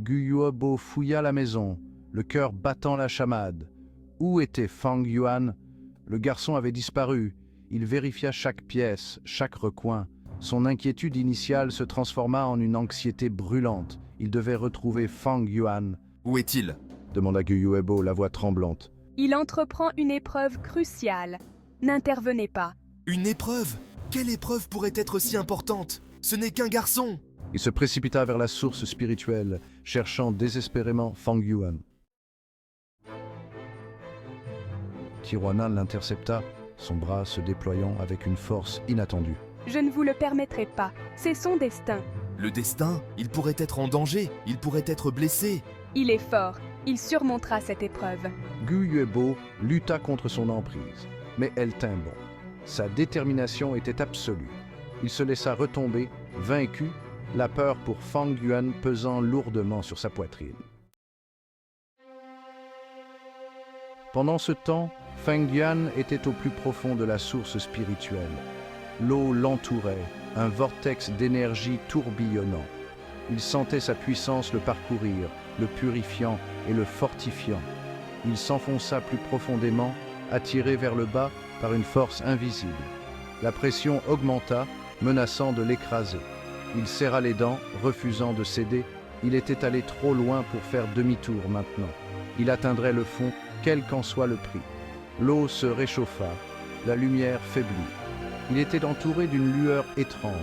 Gu Yuebo fouilla la maison, le cœur battant la chamade. Où était Fang Yuan? Le garçon avait disparu. Il vérifia chaque pièce, chaque recoin. Son inquiétude initiale se transforma en une anxiété brûlante. Il devait retrouver Fang Yuan. Où est-il? Demanda Gu Yuebo, la voix tremblante. Il entreprend une épreuve cruciale. N'intervenez pas. Une épreuve? Quelle épreuve pourrait être si importante? Ce n'est qu'un garçon! Il se précipita vers la source spirituelle, cherchant désespérément Fang Yuan. Tijuana l'intercepta, son bras se déployant avec une force inattendue. Je ne vous le permettrai pas. C'est son destin. Le destin? Il pourrait être en danger, il pourrait être blessé. Il est fort. Il surmontera cette épreuve. Gu Yuebo lutta contre son emprise, mais elle tint bon. Sa détermination était absolue. Il se laissa retomber, vaincu, la peur pour Fang Yuan pesant lourdement sur sa poitrine. Pendant ce temps, Fang Yuan était au plus profond de la source spirituelle. L'eau l'entourait, un vortex d'énergie tourbillonnant. Il sentait sa puissance le parcourir, le purifiant et le fortifiant. Il s'enfonça plus profondément, attiré vers le bas par une force invisible. La pression augmenta, menaçant de l'écraser. Il serra les dents, refusant de céder. Il était allé trop loin pour faire demi-tour maintenant. Il atteindrait le fond, quel qu'en soit le prix. L'eau se réchauffa, la lumière faiblit. Il était entouré d'une lueur étrange,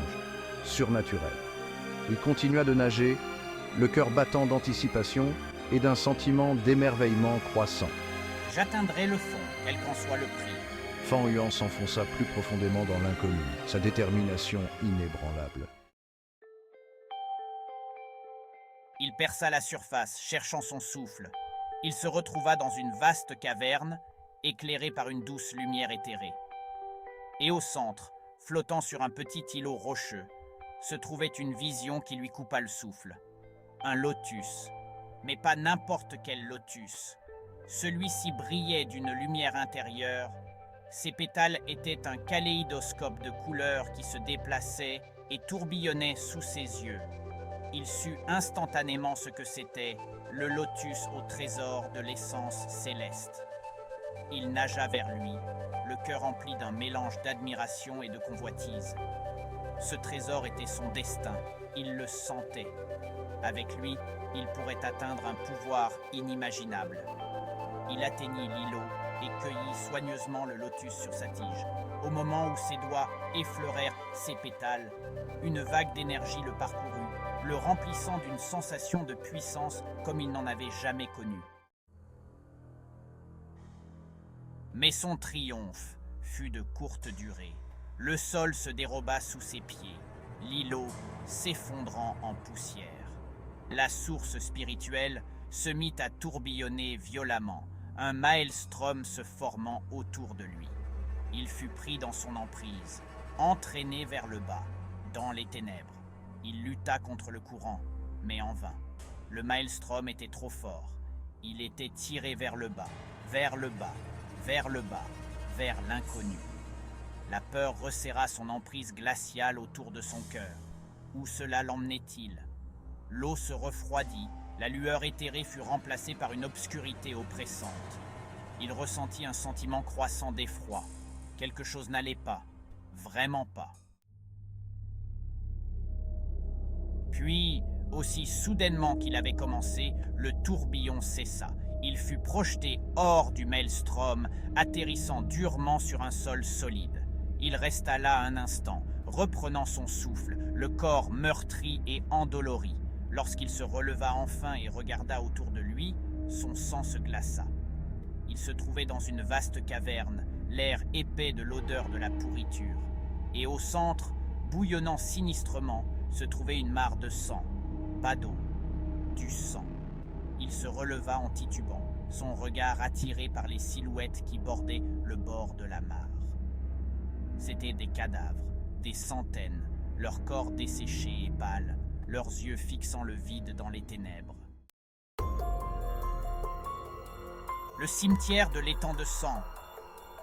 surnaturelle. Il continua de nager, le cœur battant d'anticipation et d'un sentiment d'émerveillement croissant. J'atteindrai le fond, quel qu'en soit le prix. Fang Yuan s'enfonça plus profondément dans l'inconnu, sa détermination inébranlable. Il perça la surface, cherchant son souffle. Il se retrouva dans une vaste caverne, éclairée par une douce lumière éthérée. Et au centre, flottant sur un petit îlot rocheux, se trouvait une vision qui lui coupa le souffle. Un lotus, mais pas n'importe quel lotus. Celui-ci brillait d'une lumière intérieure. Ses pétales étaient un kaléidoscope de couleurs qui se déplaçait et tourbillonnait sous ses yeux. Il sut instantanément ce que c'était, le lotus au trésor de l'essence céleste. Il nagea vers lui, le cœur empli d'un mélange d'admiration et de convoitise. Ce trésor était son destin, il le sentait. Avec lui, il pourrait atteindre un pouvoir inimaginable. Il atteignit l'îlot et cueillit soigneusement le lotus sur sa tige. Au moment où ses doigts effleurèrent ses pétales, une vague d'énergie le parcourut, le remplissant d'une sensation de puissance comme il n'en avait jamais connue. Mais son triomphe fut de courte durée. Le sol se déroba sous ses pieds, l'îlot s'effondrant en poussière. La source spirituelle se mit à tourbillonner violemment, un maelstrom se formant autour de lui. Il fut pris dans son emprise, entraîné vers le bas, dans les ténèbres. Il lutta contre le courant, mais en vain. Le maelstrom était trop fort. Il était tiré vers le bas, vers le bas, vers le bas, vers l'inconnu. La peur resserra son emprise glaciale autour de son cœur. Où cela l'emmenait-il? L'eau se refroidit, la lueur éthérée fut remplacée par une obscurité oppressante. Il ressentit un sentiment croissant d'effroi. Quelque chose n'allait pas, vraiment pas. Puis, aussi soudainement qu'il avait commencé, le tourbillon cessa. Il fut projeté hors du maelstrom, atterrissant durement sur un sol solide. Il resta là un instant, reprenant son souffle, le corps meurtri et endolori. Lorsqu'il se releva enfin et regarda autour de lui, son sang se glaça. Il se trouvait dans une vaste caverne, l'air épais de l'odeur de la pourriture. Et au centre, bouillonnant sinistrement, se trouvait une mare de sang. Pas d'eau, du sang. Il se releva en titubant, son regard attiré par les silhouettes qui bordaient le bord de la mare. C'étaient des cadavres, des centaines, leurs corps desséchés et pâles, leurs yeux fixant le vide dans les ténèbres. Le cimetière de l'étang de sang.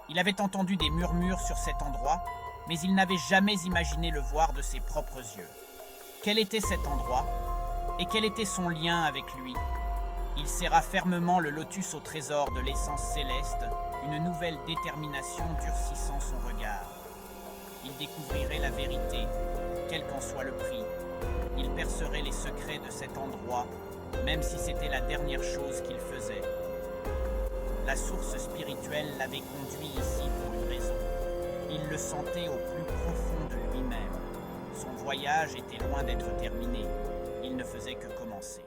Il avait entendu des murmures sur cet endroit, mais il n'avait jamais imaginé le voir de ses propres yeux. Quel était cet endroit? Et quel était son lien avec lui? Il serra fermement le lotus au trésor de l'essence céleste, une nouvelle détermination durcissant son regard. Il découvrirait la vérité, quel qu'en soit le prix. Il percerait les secrets de cet endroit, même si c'était la dernière chose qu'il faisait. La source spirituelle l'avait conduit ici pour une raison. Il le sentait au plus profond de lui-même. Son voyage était loin d'être terminé. Il ne faisait que commencer.